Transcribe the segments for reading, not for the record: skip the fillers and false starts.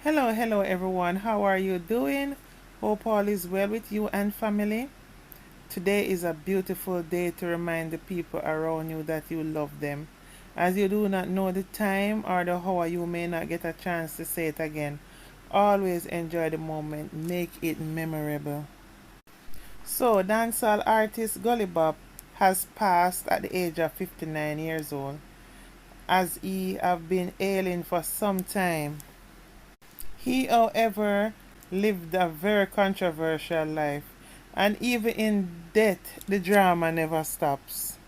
Hello everyone. How are you doing? Hope all is well with you and family. Today is a beautiful day to remind the people around you that you love them. As you do not know the time or the hour, you may not get a chance to say it again. Always enjoy the moment, make it memorable. So, dancehall artist Gully Bop has passed at the age of 59 years old, as he have been ailing for some time. He, however, lived a very controversial life, and even in death, the drama never stops.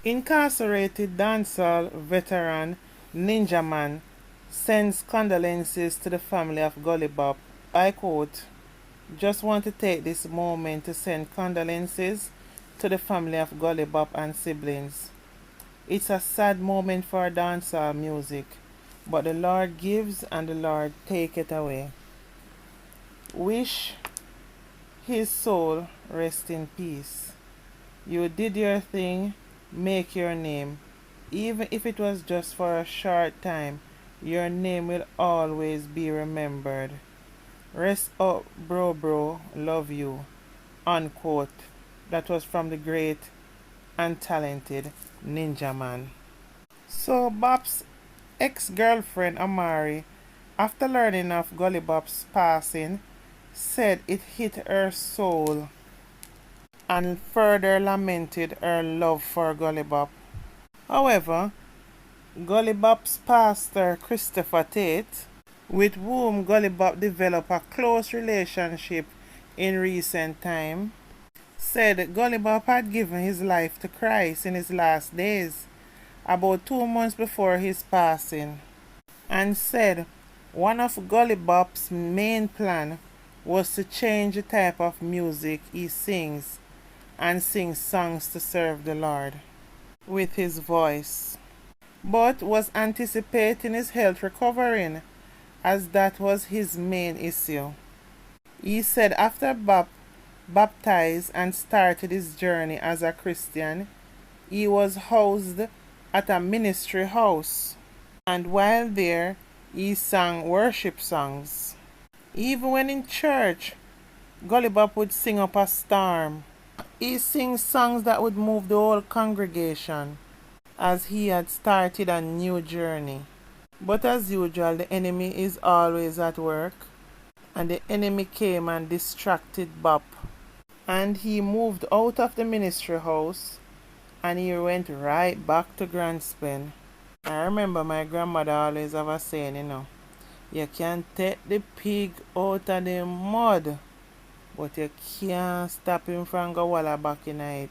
Incarcerated dancehall veteran Ninja Man sends condolences to the family of Gully Bop. I quote, "Just want to take this moment to send condolences to the family of Gully Bop and siblings. It's a sad moment for dancehall music, but the Lord gives and the Lord taketh away. Wish his soul rest in peace. You did your thing, make your name. Even if it was just for a short time, your name will always be remembered. Rest up, bro, love you." Unquote. That was from the great and talented Ninja Man. So Bop's ex-girlfriend Amari, after learning of Gully Bop's passing, said it hit her soul and further lamented her love for Gully Bop. However, Gully Bop's pastor Christopher Tate, with whom Gully Bop developed a close relationship in recent time, said Gully Bop had given his life to Christ in his last days, about 2 months before his passing, and said one of Gully Bop's main plan was to change the type of music he sings and sing songs to serve the Lord with his voice, but was anticipating his health recovering, as that was his main issue. He said after Bop baptized and started his journey as a Christian, he was housed at a ministry house, and while there he sang worship songs. Even when in church, Gully Bop would sing up a storm. He sings songs that would move the whole congregation, as he had started a new journey. But as usual, the enemy is always at work, and the enemy came and distracted Bop, and he moved out of the ministry house and he went right back to Grandspen. I remember my grandmother always have a saying, you can take the pig out of the mud, but you can't stop him from go walla back in it,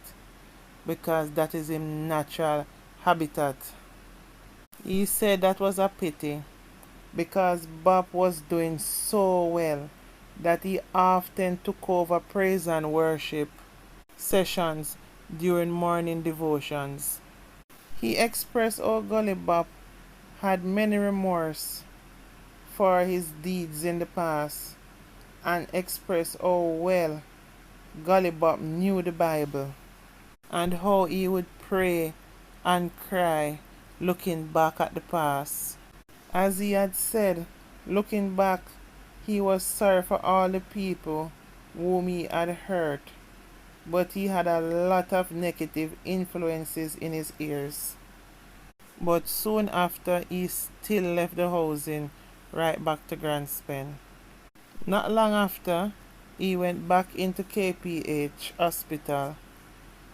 because that is his natural habitat. He said that was a pity, because Bob was doing so well that he often took over praise and worship sessions during morning devotions. He expressed how Gully Bop had many remorse for his deeds in the past, and expressed how well Gully Bop knew the Bible and how he would pray and cry looking back at the past. As he had said, looking back, he was sorry for all the people whom he had hurt, but he had a lot of negative influences in his ears. But soon after, he still left the housing right back to Grandspen. Not long after, he went back into KPH hospital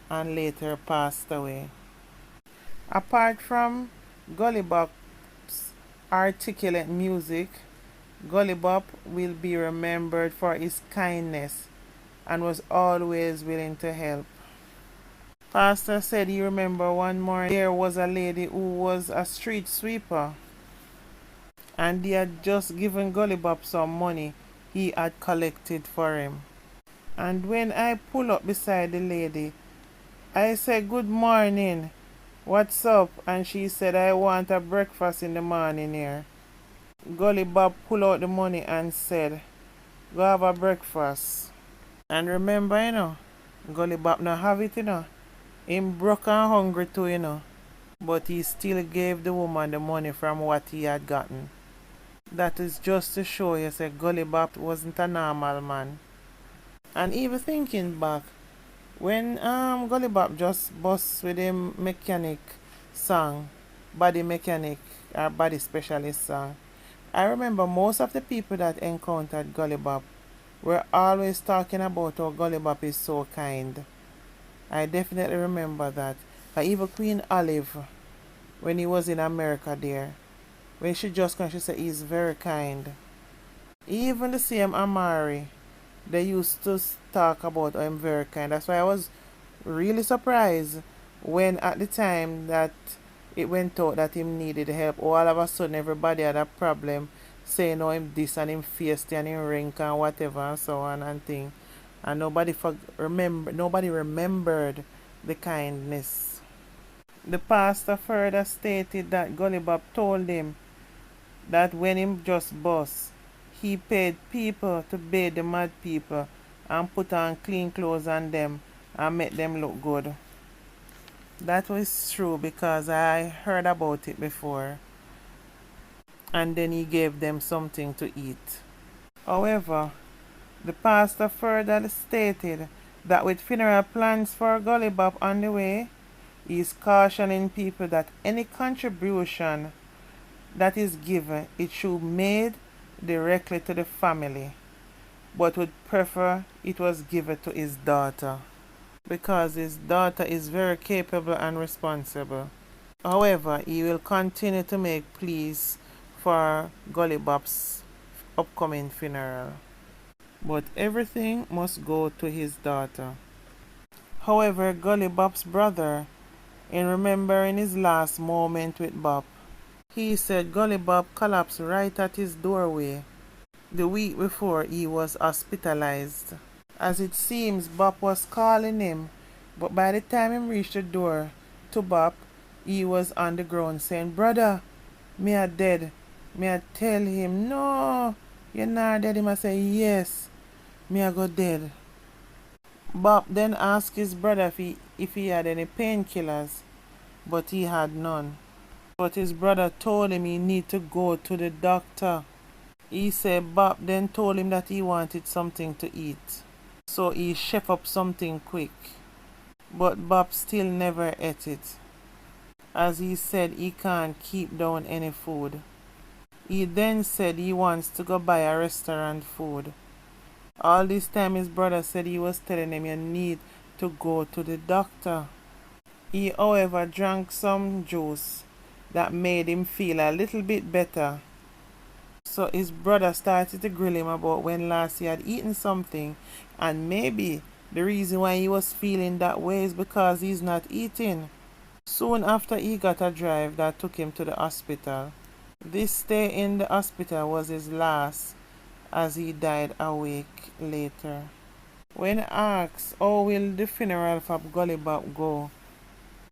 and later passed away. Apart from Gully Bop's articulate music, Gully Bop will be remembered for his kindness and was always willing to help. Pastor said he remembered one morning there was a lady who was a street sweeper, and he had just given Gully Bop some money he had collected for him. And when I pull up beside the lady, I said, "Good morning, what's up?" And she said, "I want a breakfast in the morning here." Gully Bop pulled out the money and said, "Go have a breakfast." And remember, Gully Bop not have it, Him broke and hungry too, but he still gave the woman the money from what he had gotten. That is just to show you that Gully Bop wasn't a normal man. And even thinking back, when Gully Bop just bust with him mechanic song, body mechanic or body specialist song, I remember most of the people that encountered Gully Bop were always talking about how Gully Bop is so kind. I definitely remember that. Even Queen Olive, when he was in America there, when she just came, she said he's very kind. Even the same Amari, they used to talk about how I'm very kind. That's why I was really surprised when at the time that it went out that him needed help, all of a sudden everybody had a problem saying oh him this and him feisty and him rank and whatever and so on and thing. And nobody remembered the kindness. The pastor further stated that Gully Bop told him that when him just bust, he paid people to bathe the mad people and put on clean clothes on them and make them look good. That was true because I heard about it before. And then he gave them something to eat. However, the pastor further stated that with funeral plans for Gully Bop on the way, he is cautioning people that any contribution that is given, it should be made directly to the family, but would prefer it was given to his daughter, because his daughter is very capable and responsible. However, he will continue to make pleas for Gully Bop's upcoming funeral, but everything must go to his daughter. However, Gully Bop's brother, in remembering his last moment with Bop, he said Gully Bop collapsed right at his doorway the week before he was hospitalized. As it seems, Bop was calling him, but by the time he reached the door to Bop, he was on the ground saying, "Brother, me a dead." Me a tell him, "No, you're not dead." Him a say, "Yes, me a go dead." Bop then asked his brother if he had any painkillers, but he had none. But his brother told him he need to go to the doctor. He said Bop then told him that he wanted something to eat, so he chef up something quick. But Bop still never ate it, as he said he can't keep down any food. He then said he wants to go buy a restaurant food. All this time his brother said he was telling him you need to go to the doctor. He, however, drank some juice that made him feel a little bit better. So his brother started to grill him about when last he had eaten something, and maybe the reason why he was feeling that way is because he's not eating. Soon after, he got a drive that took him to the hospital. This stay in the hospital was his last, as he died a week later. When asked how will the funeral for Gully Bop go,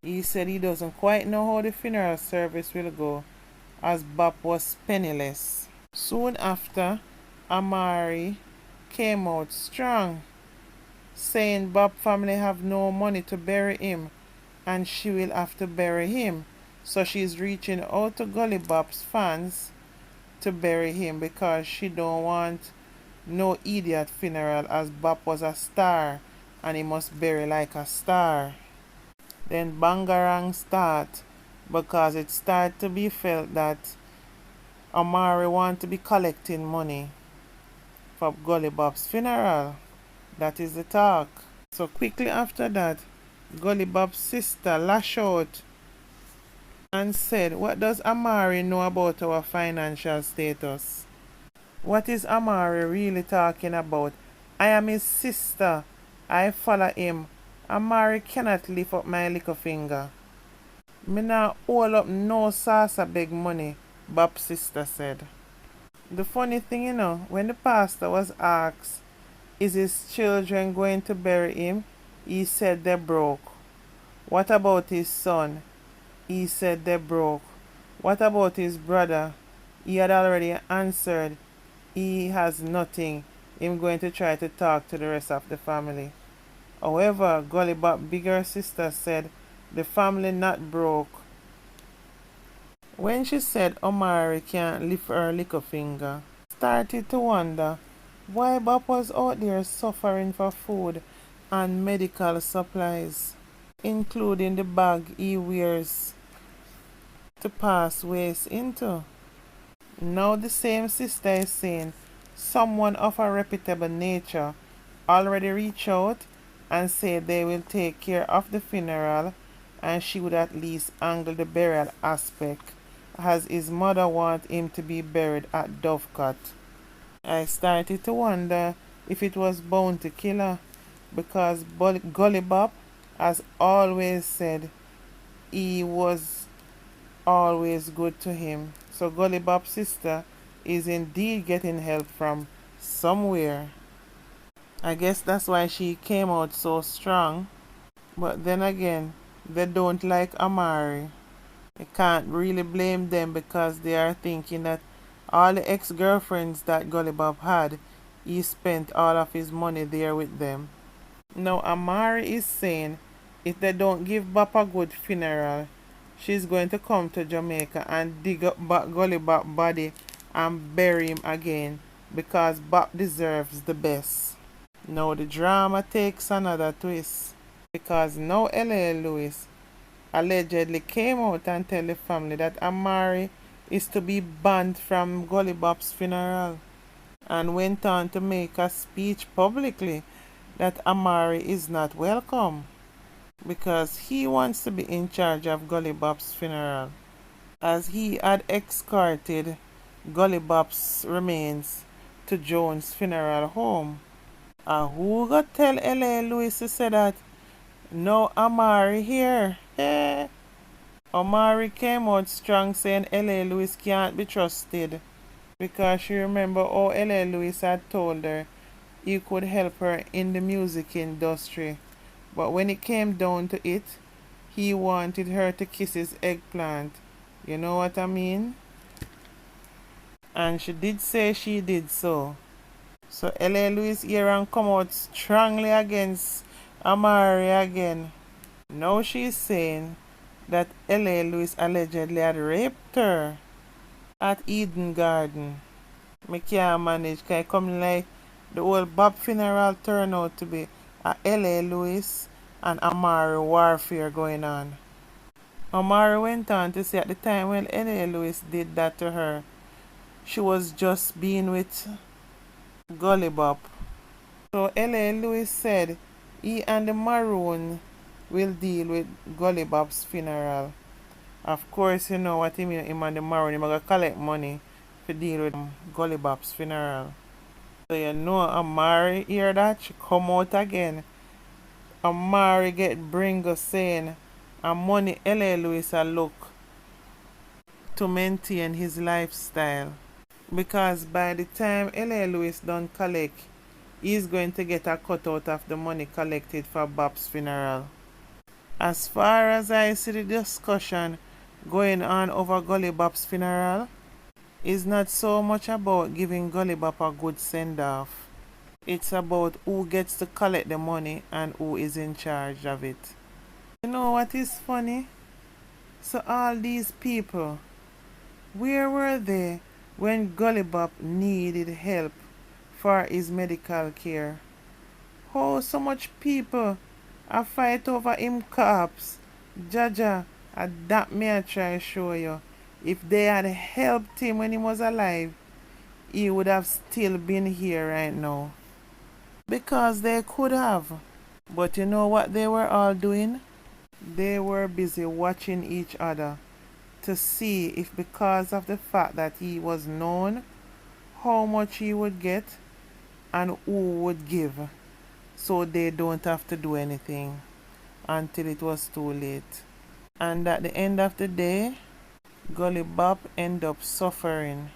he said he doesn't quite know how the funeral service will go, as Bop was penniless. Soon after, Amari came out strong, saying Bop family have no money to bury him and she will have to bury him. So she's reaching out to Gully Bop's fans to bury him because she don't want no idiot funeral, as Bop was a star and he must bury like a star. Then Bangarang start, because it started to be felt that Amari want to be collecting money for Gully Bop's funeral. That is the talk. So quickly after that, Gully Bop's sister lashed out and said, "What does Amari know about our financial status?" What is Amari really talking about? I am his sister. I follow him. Amari cannot lift up my little finger. Me not hold up no saucer beg money, Bop's sister said. The funny thing, when the pastor was asked, is his children going to bury him? He said they broke. What about his son? He said they broke. What about his brother? He had already answered. He has nothing. Him going to try to talk to the rest of the family. However, Gully Bop bigger sister said the family not broke. When she said Amari can't lift her little finger, started to wonder why Bob was out there suffering for food and medical supplies, including the bag he wears to pass waste into. Now the same sister is saying someone of a reputable nature already reached out and said they will take care of the funeral and she would at least angle the burial aspect as his mother want him to be buried at Dovecote. I started to wonder if it was bound to kill her because Gully Bop has always said he was always good to him. So Gully Bop's sister is indeed getting help from somewhere. I guess that's why she came out so strong. But then again, they don't like Amari. I can't really blame them because they are thinking that all the ex-girlfriends that Gully Bop had, he spent all of his money there with them. Now Amari is saying if they don't give Bop a good funeral, she's going to come to Jamaica and dig up Gully Bop's body and bury him again because Bop deserves the best. Now the drama takes another twist because now L.A. Lewis allegedly came out and tell the family that Amari is to be banned from Gully Bop's funeral and went on to make a speech publicly that Amari is not welcome because he wants to be in charge of Gully Bop's funeral as he had escorted Gully Bop's remains to Jones' funeral home. Who got tell L.A. Lewis to say that? No Amari here. Amari came out strong saying L.A. Lewis can't be trusted because she remember how L.A. Lewis had told her he could help her in the music industry. But when it came down to it, he wanted her to kiss his eggplant. You know what I mean? And she did say she did so. So L.A. Lewis here and come out strongly against Amari again. Now she's saying that L.A. Lewis allegedly had raped her at Eden Garden. Me can't manage because it come like the whole Bob funeral turned out to be a L.A. Lewis and Amari warfare going on. Amari went on to say at the time when L.A. Lewis did that to her, she was just being with Gully Bop. So L.A. Lewis said he and the Maroon will deal with Gully Bop's funeral. Of course, you know what he mean, him and the Maroon, he gonna collect money to deal with Gully Bop's funeral. So you know Amari hear that, she come out again. Amari get bringo saying and money L.A. Lewis a look to maintain his lifestyle. Because by the time L.A. Lewis done collect, he's going to get a cut out of the money collected for Bob's funeral. As far as I see the discussion going on over Gully Bop's funeral, it's not so much about giving Gully Bop a good send-off. It's about who gets to collect the money and who is in charge of it. You know what is funny? So all these people, where were they when Gully Bop needed help for his medical care? How so much people a fight over him corpse? Jaja, that me I try show you. If they had helped him when he was alive, he would have still been here right now. Because they could have. But you know what they were all doing? They were busy watching each other to see if because of the fact that he was known, how much he would get and who would give, so they don't have to do anything until it was too late. And at the end of the day, Gully Bop ended up suffering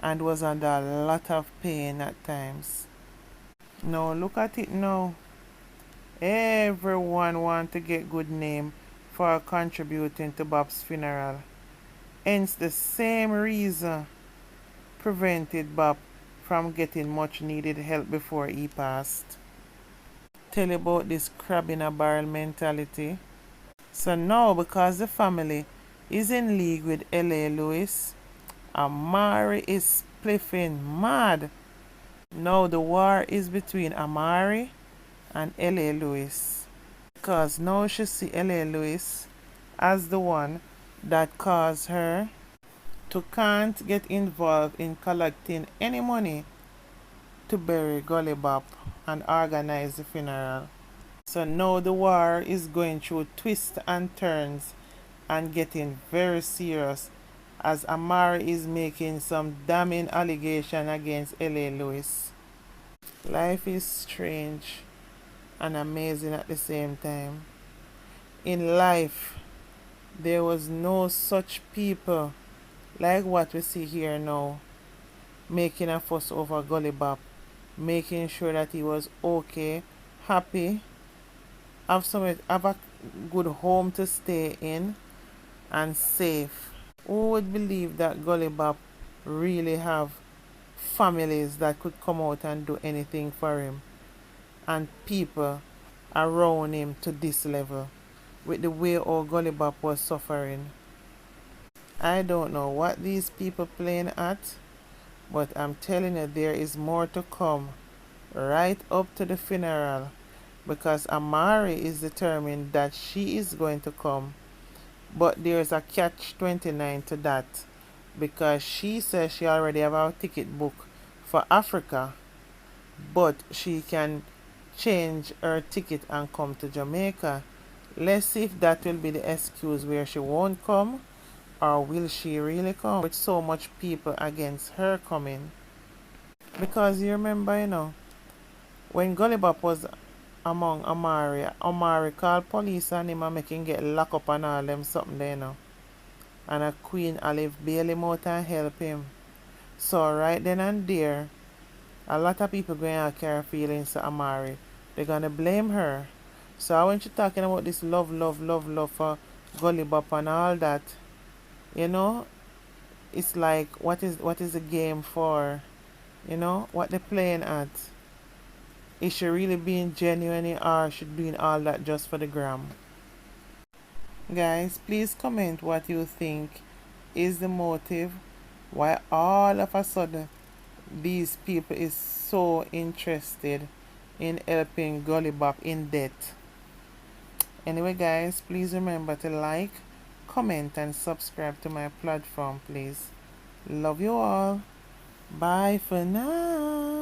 and was under a lot of pain at times. Now look at it now. Everyone want to get good name for contributing to Bob's funeral. Hence the same reason prevented Bob from getting much needed help before he passed. Tell about this crab in a barrel mentality. So now because the family is in league with L.A. Lewis. Amari is spliffing mad. Now the war is between Amari and L.A. Lewis. Because now she see L.A. Lewis as the one that caused her to can't get involved in collecting any money to bury Gully Bop and organize the funeral. So now the war is going through twists and turns and getting very serious as Amari is making some damning allegation against L.A. Lewis. Life is strange and amazing at the same time. In life, there was no such people like what we see here now, making a fuss over Gully Bop, making sure that he was okay, happy, have a good home to stay in, and safe. Who would believe that Gully Bop really have families that could come out and do anything for him, and people around him to this level, with the way old Gully Bop was suffering? I don't know what these people playing at, but I'm telling you, there is more to come right up to the funeral, because Amari is determined that she is going to come. But there's a catch 29 to that, because she says she already have a ticket book for Africa, but she can change her ticket and come to Jamaica. Let's see if that will be the excuse where she won't come, or will she really come with so much people against her coming. Because you remember, when Gully Bop was among Amari called police on him and make him get locked up and all them something there, and a Queen Olive bail him out and help him. So right then and there, a lot of people going to carry feelings to Amari. They're gonna blame her. So when she's talking about this love for Gully Bop and all that, it's like, what is the game for? What they're playing at? Is she really being genuine, or she doing all that just for the gram? Guys, please comment what you think is the motive why all of a sudden these people is so interested in helping Gully Bop in debt. Anyway guys, please remember to like, comment and subscribe to my platform, please. Love you all. Bye for now.